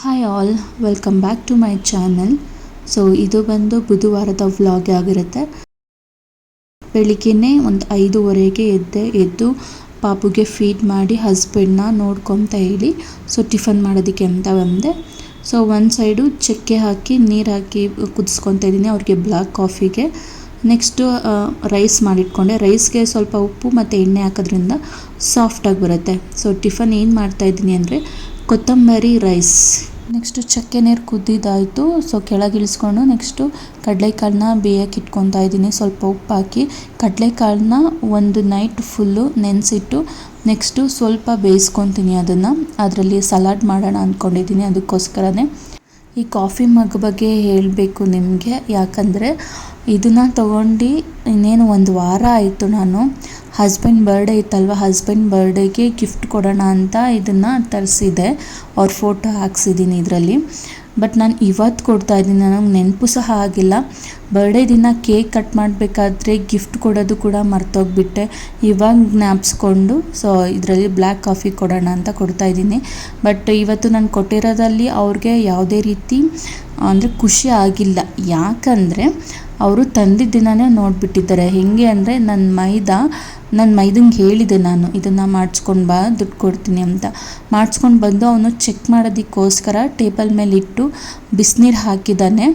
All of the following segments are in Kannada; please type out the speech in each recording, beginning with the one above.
Hi all, welcome back to my channel. So ಇದು ಬಂದು ಬುಧವಾರದ ವ್ಲಾಗ್ ಆಗಿರುತ್ತೆ. ಬೆಳಿಗ್ಗೆನೇ ಒಂದು 5:30ಗೆ ಎದ್ದು ಪಾಪುಗೆ ಫೀಡ್ ಮಾಡಿ ಹಸ್ಬೆಂಡ್ನ ನೋಡ್ಕೊತಾ ಹೇಳಿ ಸೊ ಟಿಫನ್ ಮಾಡೋದಕ್ಕೆ ಅಂತ ಬಂದೆ. ಸೊ ಒಂದು ಸೈಡು ಚಕ್ಕೆ ಹಾಕಿ ನೀರು ಹಾಕಿ ಕುದಿಸ್ಕೊತಾ ಇದ್ದೀನಿ ಅವ್ರಿಗೆ ಬ್ಲ್ಯಾಕ್ ಕಾಫಿಗೆ. Next rice ಮಾಡಿಟ್ಕೊಂಡೆ. ರೈಸ್ಗೆ ಸ್ವಲ್ಪ ಉಪ್ಪು ಮತ್ತು ಎಣ್ಣೆ ಹಾಕೋದ್ರಿಂದ ಸಾಫ್ಟಾಗಿ ಬರುತ್ತೆ. ಸೊ ಟಿಫನ್ ಏನು ಮಾಡ್ತಾಯಿದ್ದೀನಿ ಅಂದರೆ ಕೊತ್ತಂಬರಿ ರೈಸ್. ನೆಕ್ಸ್ಟು ಚಕ್ಕೆ ನೀರು ಕುದ್ದಿದ್ದಾಯಿತು. ಸೊ ಕೆಳಗಿಳಿಸ್ಕೊಂಡು ನೆಕ್ಸ್ಟು ಕಡಲೆಕಾಳನ್ನ ಬೇಯಕ್ಕೆ ಇಟ್ಕೊತಾ ಇದ್ದೀನಿ. ಸ್ವಲ್ಪ ಉಪ್ಪು ಹಾಕಿ ಕಡಲೆಕಾಳನ್ನ ಒಂದು ನೈಟ್ ಫುಲ್ಲು ನೆನೆಸಿಟ್ಟು ನೆಕ್ಸ್ಟು ಸ್ವಲ್ಪ ಬೇಯಿಸ್ಕೊತೀನಿ. ಅದರಲ್ಲಿ ಸಲಾಡ್ ಮಾಡೋಣ ಅಂದ್ಕೊಂಡಿದ್ದೀನಿ. ಅದಕ್ಕೋಸ್ಕರನೇ ಈ ಕಾಫಿ ಮಗ್ ಬಗ್ಗೆ ಹೇಳಬೇಕು ನಿಮಗೆ. ಯಾಕಂದರೆ ಇದನ್ನು ತೊಗೊಂಡು ಇನ್ನೇನು ಒಂದು ವಾರ ಆಯಿತು. ನಾನು ಹಸ್ಬೆಂಡ್ ಬರ್ಡೇ ಇತ್ತಲ್ವ, ಹಸ್ಬೆಂಡ್ ಬರ್ಡೇಗೆ ಗಿಫ್ಟ್ ಕೊಡೋಣ ಅಂತ ಇದನ್ನು ತರಿಸಿದೆ. ಅವ್ರ ಫೋಟೋ ಹಾಕ್ಸಿದ್ದೀನಿ ಇದರಲ್ಲಿ. ಬಟ್ ನಾನು ಇವತ್ತು ಕೊಡ್ತಾಯಿದ್ದೀನಿ, ನನಗೆ ನೆನಪು ಸಹ ಆಗಿಲ್ಲ. ಬರ್ಡೇ ದಿನ ಕೇಕ್ ಕಟ್ ಮಾಡಬೇಕಾದ್ರೆ ಗಿಫ್ಟ್ ಕೊಡೋದು ಕೂಡ ಮರ್ತೋಗ್ಬಿಟ್ಟೆ. ಇವಾಗ ಜ್ಞಾಪಿಸ್ಕೊಂಡು ಸೊ ಇದರಲ್ಲಿ ಬ್ಲ್ಯಾಕ್ ಕಾಫಿ ಕೊಡೋಣ ಅಂತ ಕೊಡ್ತಾಯಿದ್ದೀನಿ. ಬಟ್ ಇವತ್ತು ನಾನು ಕೊಟ್ಟಿರೋದಲ್ಲಿ ಅವ್ರಿಗೆ ಯಾವುದೇ ರೀತಿ ಅಂದರೆ ಖುಷಿ ಆಗಿಲ್ಲ. ಯಾಕಂದರೆ ಅವರು ತಂದಿದ್ದ ದಿನವೇ ನೋಡಿಬಿಟ್ಟಿದ್ದಾರೆ. ಹೇಗೆ ಅಂದರೆ ನನ್ನ ಮೈದಂಗೆ ಹೇಳಿದೆ ನಾನು ಇದನ್ನು ಮಾಡಿಸ್ಕೊಂಡು ಬಾ, ದುಡ್ಡು ಕೊಡ್ತೀನಿ ಅಂತ. ಮಾಡಿಸ್ಕೊಂಡು ಬಂದು ಅವನು ಚೆಕ್ ಮಾಡೋದಕ್ಕೋಸ್ಕರ ಟೇಬಲ್ ಮೇಲೆ ಇಟ್ಟು ಬಿಸಿನೀರು ಹಾಕಿದ್ದಾನೆ.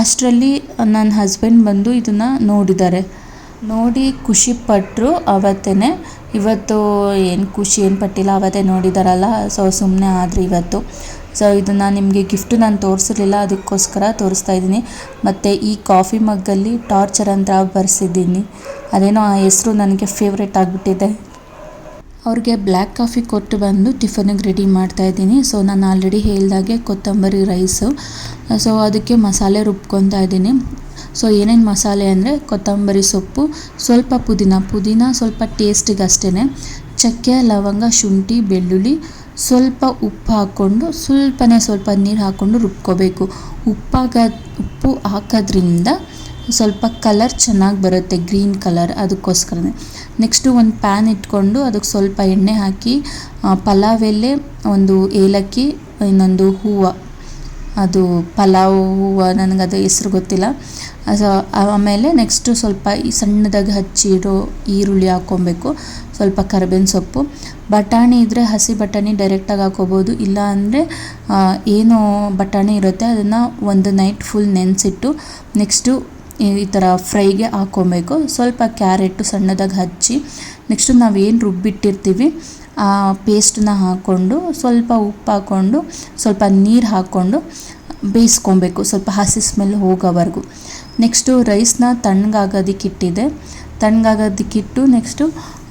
ಅಷ್ಟರಲ್ಲಿ ನನ್ನ ಹಸ್ಬೆಂಡ್ ಬಂದು ಇದನ್ನು ನೋಡಿದ್ದಾರೆ. ನೋಡಿ ಖುಷಿಪಟ್ಟರು ಅವತ್ತೇ. ಇವತ್ತು ಏನು ಖುಷಿ ಏನು ಪಟ್ಟಿಲ್ಲ, ಅವತ್ತೇ ನೋಡಿದಾರಲ್ಲ ಸೊ ಸುಮ್ಮನೆ ಆದರೆ ಇವತ್ತು. ಸೊ ಇದನ್ನು ನಿಮಗೆ ಗಿಫ್ಟು ನಾನು ತೋರಿಸಿರಲಿಲ್ಲ, ಅದಕ್ಕೋಸ್ಕರ ತೋರಿಸ್ತಾ ಇದ್ದೀನಿ. ಮತ್ತು ಈ ಕಾಫಿ ಮಗ್ಗಲ್ಲಿ ಟಾರ್ಚರ್ ಅಂತ ಬರೆಸಿದ್ದೀನಿ. ಅದೇನೋ ಆ ಹೆಸರು ನನಗೆ ಫೇವ್ರೇಟ್ ಆಗಿಬಿಟ್ಟಿದೆ. ಅವ್ರಿಗೆ ಬ್ಲ್ಯಾಕ್ ಕಾಫಿ ಕೊಟ್ಟು ಬಂದು ಟಿಫನಿಗೆ ರೆಡಿ ಮಾಡ್ತಾಯಿದ್ದೀನಿ. ಸೊ ನಾನು ಆಲ್ರೆಡಿ ಹೇಳ್ದಾಗೆ ಕೊತ್ತಂಬರಿ ರೈಸು. ಸೊ ಅದಕ್ಕೆ ಮಸಾಲೆ ರುಬ್ಕೊತಾ ಇದ್ದೀನಿ. ಸೊ ಏನೇನು ಮಸಾಲೆ ಅಂದರೆ ಕೊತ್ತಂಬರಿ ಸೊಪ್ಪು, ಸ್ವಲ್ಪ ಪುದೀನ ಸ್ವಲ್ಪ ಟೇಸ್ಟಿಗೆ ಅಷ್ಟೇ, ಚಕ್ಕೆ, ಲವಂಗ, ಶುಂಠಿ, ಬೆಳ್ಳುಳ್ಳಿ, ಸ್ವಲ್ಪ ಉಪ್ಪು ಹಾಕ್ಕೊಂಡು ಸ್ವಲ್ಪ ನೀರು ಹಾಕ್ಕೊಂಡು ರುಬ್ಕೋಬೇಕು. ಉಪ್ಪು ಹಾಕೋದ್ರಿಂದ ಸ್ವಲ್ಪ ಕಲರ್ ಚೆನ್ನಾಗಿ ಬರುತ್ತೆ, ಗ್ರೀನ್ ಕಲರ್, ಅದಕ್ಕೋಸ್ಕರನೇ. ನೆಕ್ಸ್ಟು ಒಂದು ಪ್ಯಾನ್ ಇಟ್ಕೊಂಡು ಅದಕ್ಕೆ ಸ್ವಲ್ಪ ಎಣ್ಣೆ ಹಾಕಿ ಪಲಾವ್ ಎಲೆ, ಒಂದು ಏಲಕ್ಕಿ, ಇನ್ನೊಂದು ಹೂವು, ಅದು ಪಲಾವ್ ಹೂವು, ನನಗದು ಹೆಸ್ರು ಗೊತ್ತಿಲ್ಲ. ಆಮೇಲೆ ನೆಕ್ಸ್ಟು ಸ್ವಲ್ಪ ಸಣ್ಣದಾಗಿ ಹಚ್ಚಿರೋ ಈರುಳ್ಳಿ ಹಾಕ್ಕೊಬೇಕು, ಸ್ವಲ್ಪ ಕರಿಬೇವಿನ ಸೊಪ್ಪು. ಬಟಾಣಿ ಇದ್ದರೆ ಹಸಿ ಬಟಾಣಿ ಡೈರೆಕ್ಟಾಗಿ ಹಾಕ್ಕೋಬೋದು. ಇಲ್ಲ ಅಂದರೆ ಏನು ಬಟಾಣಿ ಇರುತ್ತೆ ಅದನ್ನು ಒಂದು ನೈಟ್ ಫುಲ್ ನೆನೆಸಿಟ್ಟು ನೆಕ್ಸ್ಟು ಈ ಥರ ಫ್ರೈಗೆ ಹಾಕ್ಕೊಬೇಕು. ಸ್ವಲ್ಪ ಕ್ಯಾರೆಟು ಸಣ್ಣದಾಗಿ ಹಚ್ಚಿ ನೆಕ್ಸ್ಟು ನಾವೇನು ರುಬ್ಬಿಟ್ಟಿರ್ತೀವಿ ಆ ಪೇಸ್ಟನ್ನ ಹಾಕ್ಕೊಂಡು ಸ್ವಲ್ಪ ಉಪ್ಪು ಹಾಕ್ಕೊಂಡು ಸ್ವಲ್ಪ ನೀರು ಹಾಕ್ಕೊಂಡು ಬೇಯಿಸ್ಕೊಬೇಕು, ಸ್ವಲ್ಪ ಹಸಿ ಸ್ಮೆಲ್ ಹೋಗೋವರೆಗೂ. ನೆಕ್ಸ್ಟು ರೈಸ್ನ ತಣ್ಣಗಾಗೋದಕ್ಕಿಟ್ಟು ನೆಕ್ಸ್ಟು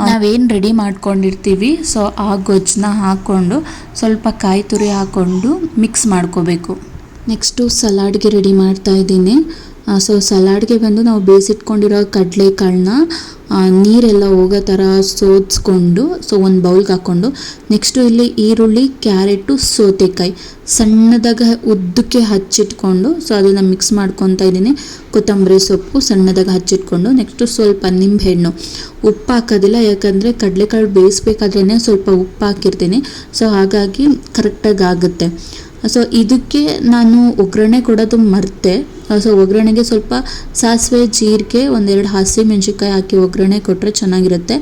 ನಾವೇನು ರೆಡಿ ಮಾಡ್ಕೊಂಡಿರ್ತೀವಿ ಸೊ ಆ ಗೊಜ್ಜನ್ನ ಹಾಕ್ಕೊಂಡು ಸ್ವಲ್ಪ ಕಾಯಿ ತುರಿ ಹಾಕ್ಕೊಂಡು ಮಿಕ್ಸ್ ಮಾಡ್ಕೋಬೇಕು. ನೆಕ್ಸ್ಟು ಸಲಾಡ್ಗೆ ರೆಡಿ ಮಾಡ್ತಾಯಿದ್ದೀನಿ. ಸೊ ಸಲಾಡ್ಗೆ ಬಂದು ನಾವು ಬೇಯಿಸಿಟ್ಕೊಂಡಿರೋ ಕಡಲೆಕಾಳನ್ನ ನೀರೆಲ್ಲ ಹೋಗೋ ಥರ ಸೋದಿಸ್ಕೊಂಡು ಸೊ ಒಂದು ಬೌಲ್ಗೆ ಹಾಕ್ಕೊಂಡು ನೆಕ್ಸ್ಟು ಇಲ್ಲಿ ಈರುಳ್ಳಿ, ಕ್ಯಾರೆಟು, ಸೌತೆಕಾಯಿ ಸಣ್ಣದಾಗಿ ಉದ್ದಕ್ಕೆ ಹಚ್ಚಿಟ್ಕೊಂಡು ಸೊ ಅದನ್ನು ಮಿಕ್ಸ್ ಮಾಡ್ಕೊತಾ ಇದ್ದೀನಿ. ಕೊತ್ತಂಬರಿ ಸೊಪ್ಪು ಸಣ್ಣದಾಗಿ ಹಚ್ಚಿಟ್ಕೊಂಡು ನೆಕ್ಸ್ಟು ಸ್ವಲ್ಪ ನಿಂಬೆಹಣ್ಣು. ಉಪ್ಪು ಹಾಕೋದಿಲ್ಲ, ಯಾಕಂದರೆ ಕಡಲೆಕಾಳು ಬೇಯಿಸ್ಬೇಕಾದ್ರೇ ಸ್ವಲ್ಪ ಉಪ್ಪು ಹಾಕಿರ್ತೀನಿ. ಸೊ ಹಾಗಾಗಿ ಕರೆಕ್ಟಾಗಿ ಆಗುತ್ತೆ. ಸೊ ಇದಕ್ಕೆ ನಾನು ಒಗ್ಗರಣೆ ಕೊಡೋದು ಮರೆತೆ. ಸೊ ಒಗ್ಗರಣೆಗೆ ಸ್ವಲ್ಪ ಸಾಸಿವೆ, ಜೀರಿಗೆ, ಒಂದೆರಡು ಹಸಿಮೆಣ್ಸಿನ್ಕಾಯಿ ಹಾಕಿ ಒಗ್ಗರಣೆ ಕೊಟ್ಟರೆ ಚೆನ್ನಾಗಿರುತ್ತೆ.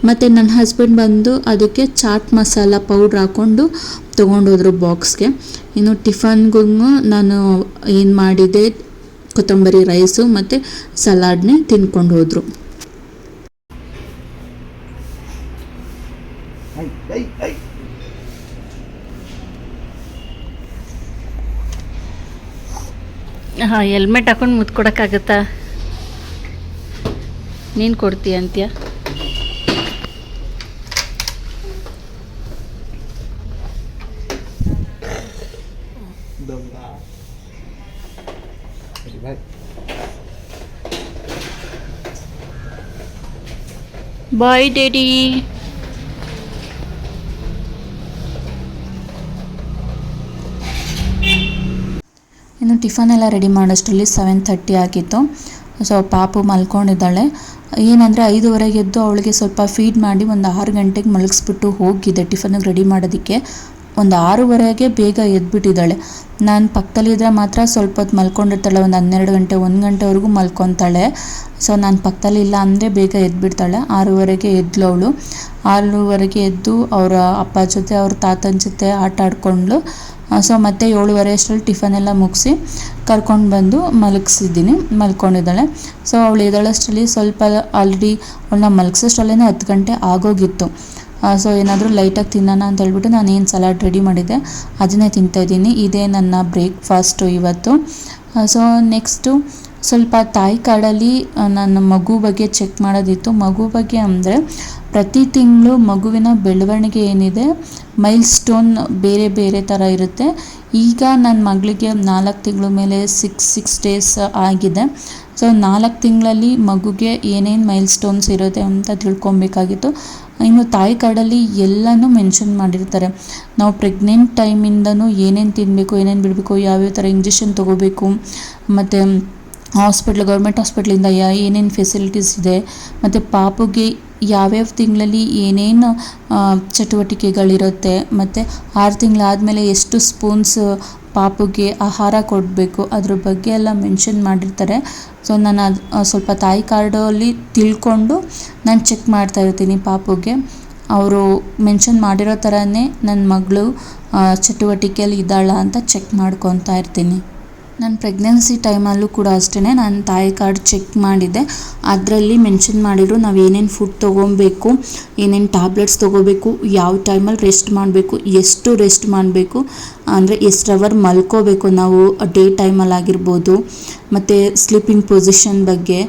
ಮತ್ತು ನನ್ನ ಹಸ್ಬೆಂಡ್ ಬಂದು ಅದಕ್ಕೆ ಚಾಟ್ ಮಸಾಲ ಪೌಡ್ರ್ ಹಾಕ್ಕೊಂಡು ತೊಗೊಂಡೋದ್ರು ಬಾಕ್ಸ್ಗೆ. ಇನ್ನು ಟಿಫನ್ಗೂ ನಾನು ಏನು ಮಾಡಿದೆ, ಕೊತ್ತಂಬರಿ ರೈಸು ಮತ್ತು ಸಲಾಡ್ನೇ ತಿನ್ಕೊಂಡು ಹೋದರು. ಹಾಂ, ಹೆಲ್ಮೆಟ್ ಹಾಕೊಂಡು ಮುತ್ಕೊಡೋಕ್ಕಾಗತ್ತಾ? ನೀನು ಕೊಡ್ತೀಯ ಅಂತೀಯ? Bye daddy. ಇನ್ನು ಟಿಫನ್ ಎಲ್ಲ ರೆಡಿ ಮಾಡೋಷ್ಟರಲ್ಲಿ 7:30 ಆಗಿತ್ತು. ಸೊ ಪಾಪು ಮಲ್ಕೊಂಡಿದ್ದಾಳೆ. ಏನಂದರೆ 5:15 ಎದ್ದು ಅವಳಿಗೆ ಸ್ವಲ್ಪ ಫೀಡ್ ಮಾಡಿ ಒಂದು 6 ಗಂಟೆಗೆ ಮಲಗಿಸ್ಬಿಟ್ಟು ಹೋಗಿದ್ದೆ ಟಿಫನ್ನಿಗೆ ರೆಡಿ ಮಾಡೋದಕ್ಕೆ. ಒಂದು 6:30ಗೆ ಬೇಗ ಎದ್ಬಿಟ್ಟಿದ್ದಾಳೆ. ನಾನು ಪಕ್ಕದಲ್ಲಿದ್ದರೆ ಮಾತ್ರ ಸ್ವಲ್ಪ ಹೊತ್ತು ಮಲ್ಕೊಂಡಿರ್ತಾಳೆ, ಒಂದು 12 ಗಂಟೆ 1 ಗಂಟೆವರೆಗೂ ಮಲ್ಕೊತಾಳೆ. ಸೊ ನಾನು ಪಕ್ಕದಲ್ಲಿ ಇಲ್ಲ ಅಂದರೆ ಬೇಗ ಎದ್ಬಿಡ್ತಾಳೆ. 6:30ಗೆ ಎದ್ಲು ಅವಳು. 6:30ಗೆ ಎದ್ದು ಅವರ ಅಪ್ಪ ಜೊತೆ ಅವ್ರ ತಾತನ ಜೊತೆ ಆಟ ಆಡ್ಕೊಂಡ್ಳು. ಸೊ ಮತ್ತೆ 7:30 ಅಷ್ಟರಲ್ಲಿ ಟಿಫನ್ ಎಲ್ಲ ಮುಗಿಸಿ ಕರ್ಕೊಂಡು ಬಂದು ಮಲ್ಕೊಂಡಿದ್ದಾಳೆ. ಸೊ ಅವಳು ಎದ್ದೇಳೋಷ್ಟರಲ್ಲಿ ಸ್ವಲ್ಪ ಆಲ್ರೆಡಿ ಅವಳನ್ನ ಮಲಗಿಸೋಷ್ಟರಲ್ಲೇ 10 ಗಂಟೆ ಆಗೋಗಿತ್ತು. ಸೊ ಏನಾದರೂ ಲೈಟಾಗಿ ತಿನ್ನೋಣ ಅಂತ ಹೇಳ್ಬಿಟ್ಟು ನಾನು ಏನು ಸಲಾಡ್ ರೆಡಿ ಮಾಡಿದ್ದೆ ಅದನ್ನೇ ತಿಂತಾಯಿದ್ದೀನಿ. ಇದೇ ನನ್ನ ಬ್ರೇಕ್ಫಾಸ್ಟು ಇವತ್ತು. ಸೊ ನೆಕ್ಸ್ಟು ಸ್ವಲ್ಪ ತಾಯಿ ಕಾರ್ಡಲ್ಲಿ ನನ್ನ ಮಗು ಬಗ್ಗೆ ಚೆಕ್ ಮಾಡೋದಿತ್ತು. ಮಗು ಬಗ್ಗೆ ಅಂದರೆ ಪ್ರತಿ ತಿಂಗಳು ಮಗುವಿನ ಬೆಳವಣಿಗೆ ಏನಿದೆ ಮೈಲ್ ಸ್ಟೋನ್ ಬೇರೆ ಬೇರೆ ಥರ ಇರುತ್ತೆ. ಈಗ ನನ್ನ ಮಗಳಿಗೆ 4 ತಿಂಗಳ ಮೇಲೆ 6 ಡೇಸ್ ಆಗಿದೆ. ಸೊ 4 ತಿಂಗಳಲ್ಲಿ ಮಗುಗೆ ಏನೇನು ಮೈಲ್ ಸ್ಟೋನ್ಸ್ ಇರುತ್ತೆ ಅಂತ ತಿಳ್ಕೊಬೇಕಾಗಿತ್ತು. ಇನ್ನು ತಾಯಿ ಕಾರ್ಡಲ್ಲಿ ಎಲ್ಲನೂ ಮೆನ್ಷನ್ ಮಾಡಿರ್ತಾರೆ. ನಾವು ಪ್ರೆಗ್ನೆಂಟ್ ಟೈಮಿಂದನೂ ಏನೇನು ತಿನ್ನಬೇಕು, ಏನೇನು ಬಿಡಬೇಕು, ಯಾವ್ಯಾವ ಥರ ಇಂಜೆಕ್ಷನ್ ತೊಗೋಬೇಕು, ಮತ್ತು ಗೌರ್ಮೆಂಟ್ ಹಾಸ್ಪಿಟ್ಲಿಂದ ಏನೇನು ಫೆಸಿಲಿಟೀಸ್ ಇದೆ, ಮತ್ತು ಪಾಪುಗೆ ಯಾವ್ಯಾವ ತಿಂಗಳಲ್ಲಿ ಏನೇನು ಚಟುವಟಿಕೆಗಳಿರುತ್ತೆ, ಮತ್ತು 6 ತಿಂಗಳಾದಮೇಲೆ ಎಷ್ಟು ಸ್ಪೂನ್ಸ್ ಪಾಪುಗೆ ಆಹಾರ ಕೊಡಬೇಕು ಅದ್ರ ಬಗ್ಗೆ ಎಲ್ಲ ಮೆನ್ಷನ್ ಮಾಡಿರ್ತಾರೆ. ಸೊ ನಾನು ಅದು ಸ್ವಲ್ಪ ತಾಯಿ ಕಾರ್ಡಲ್ಲಿ ತಿಳ್ಕೊಂಡು ನಾನು ಚೆಕ್ ಮಾಡ್ತಾ ಇರ್ತೀನಿ ಪಾಪುಗೆ. ಅವರು ಮೆನ್ಷನ್ ಮಾಡಿರೋ ಥರನೇ ನನ್ನ ಮಗಳು ಚಟುವಟಿಕೆಯಲ್ಲಿ ಇದ್ದಾಳ ಅಂತ ಚೆಕ್ ಮಾಡ್ಕೊತಾ ಇರ್ತೀನಿ. ನನ್ನ ಪ್ರೆಗ್ನೆನ್ಸಿ ಟೈಮಲ್ಲೂ ಕೂಡ ಅಷ್ಟೇ ನಾನು ತಾಯಿ ಕಾರ್ಡ್ ಚೆಕ್ ಮಾಡಿದ್ದೆ. ಅದರಲ್ಲಿ ಮೆನ್ಷನ್ ಮಾಡಿದ್ರು ನಾವು ಏನೇನು ಫುಡ್ ತೊಗೊಬೇಕು, ಏನೇನು ಟ್ಯಾಬ್ಲೆಟ್ಸ್ ತೊಗೋಬೇಕು, ಯಾವ ಟೈಮಲ್ಲಿ ರೆಸ್ಟ್ ಮಾಡಬೇಕು, ಎಷ್ಟು ರೆಸ್ಟ್ ಮಾಡಬೇಕು, ಅಂದರೆ ಎಷ್ಟು ಅವರ್ ಮಲ್ಕೋಬೇಕು ನಾವು ಡೇ ಟೈಮಲ್ಲಿ ಆಗಿರ್ಬೋದು, ಮತ್ತು ಸ್ಲೀಪಿಂಗ್ ಪೊಸಿಷನ್ ಬಗ್ಗೆ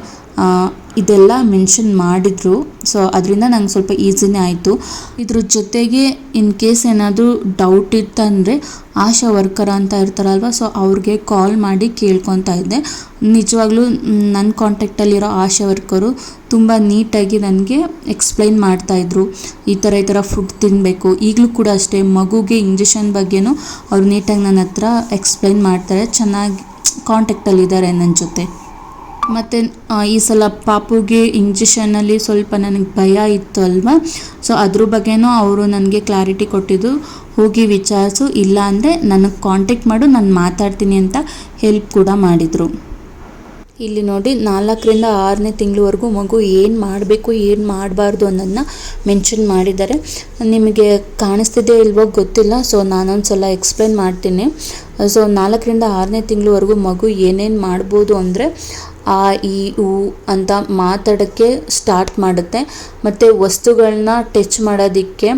ಇದೆಲ್ಲ ಮೆನ್ಷನ್ ಮಾಡಿದರು. ಸೊ ಅದರಿಂದ ನಂಗೆ ಸ್ವಲ್ಪ ಈಸಿನೇ ಆಯಿತು. ಇದ್ರ ಜೊತೆಗೆ ಇನ್ ಕೇಸ್ ಏನಾದರೂ ಡೌಟ್ ಇತ್ತಂದರೆ ಆಶಾ ವರ್ಕರ್ ಅಂತ ಇರ್ತಾರಲ್ವ, ಸೊ ಅವ್ರಿಗೆ ಕಾಲ್ ಮಾಡಿ ಕೇಳ್ಕೊತಾ ಇದ್ದೆ. ನಿಜವಾಗ್ಲೂ ನನ್ನ ಕಾಂಟ್ಯಾಕ್ಟಲ್ಲಿರೋ ಆಶಾ ವರ್ಕರು ತುಂಬ ನೀಟಾಗಿ ನನಗೆ ಎಕ್ಸ್ಪ್ಲೈನ್ ಮಾಡ್ತಾಯಿದ್ರು. ಈ ಥರ ಫುಡ್ ತಿನ್ನಬೇಕು. ಈಗಲೂ ಕೂಡ ಅಷ್ಟೇ ಮಗುಗೆ ಇಂಜೆಕ್ಷನ್ ಬಗ್ಗೆನೂ ಅವ್ರು ನೀಟಾಗಿ ನನ್ನ ಹತ್ರ ಎಕ್ಸ್ಪ್ಲೈನ್ ಮಾಡ್ತಾರೆ. ಚೆನ್ನಾಗಿ ಕಾಂಟ್ಯಾಕ್ಟಲ್ಲಿದ್ದಾರೆ ನನ್ನ ಜೊತೆ. ಮತ್ತು ಈ ಸಲ ಪಾಪುಗೆ ಇಂಜೆಕ್ಷನಲ್ಲಿ ಸ್ವಲ್ಪ ನನಗೆ ಭಯ ಇತ್ತು ಅಲ್ವಾ, ಸೊ ಅದ್ರ ಬಗ್ಗೆನೂ ಅವರು ನನಗೆ ಕ್ಲಾರಿಟಿ ಕೊಟ್ಟಿದ್ದು, ಹೋಗಿ ವಿಚಾರಿಸು, ಇಲ್ಲ ಅಂದರೆ ನನಗೆ ಕಾಂಟ್ಯಾಕ್ಟ್ ಮಾಡು, ನಾನು ಮಾತಾಡ್ತೀನಿ ಅಂತ ಹೆಲ್ಪ್ ಕೂಡ ಮಾಡಿದರು. ಇಲ್ಲಿ ನೋಡಿ 4ರಿಂದ 6ನೇ ತಿಂಗಳವರೆಗೂ ಮಗು ಏನು ಮಾಡಬೇಕು ಏನು ಮಾಡಬಾರ್ದು ಅನ್ನೋದನ್ನ ಮೆನ್ಷನ್ ಮಾಡಿದ್ದಾರೆ. ನಿಮಗೆ ಕಾಣಿಸ್ತಿದೆ ಇಲ್ವೋ ಗೊತ್ತಿಲ್ಲ, ಸೊ ನಾನೊಂದು ಸಲ ಎಕ್ಸ್ಪ್ಲೈನ್ ಮಾಡ್ತೀನಿ. ಸೊ 4ರಿಂದ 6ನೇ ತಿಂಗಳವರೆಗೂ ಮಗು ಏನೇನು ಮಾಡ್ಬೋದು ಅಂದರೆ ಆ ಈ ಊ ಅಂತ ಮಾತಾಡೋಕ್ಕೆ ಸ್ಟಾರ್ಟ್ ಮಾಡುತ್ತೆ, ಮತ್ತು ವಸ್ತುಗಳನ್ನ ಟಚ್ ಮಾಡೋದಕ್ಕೆ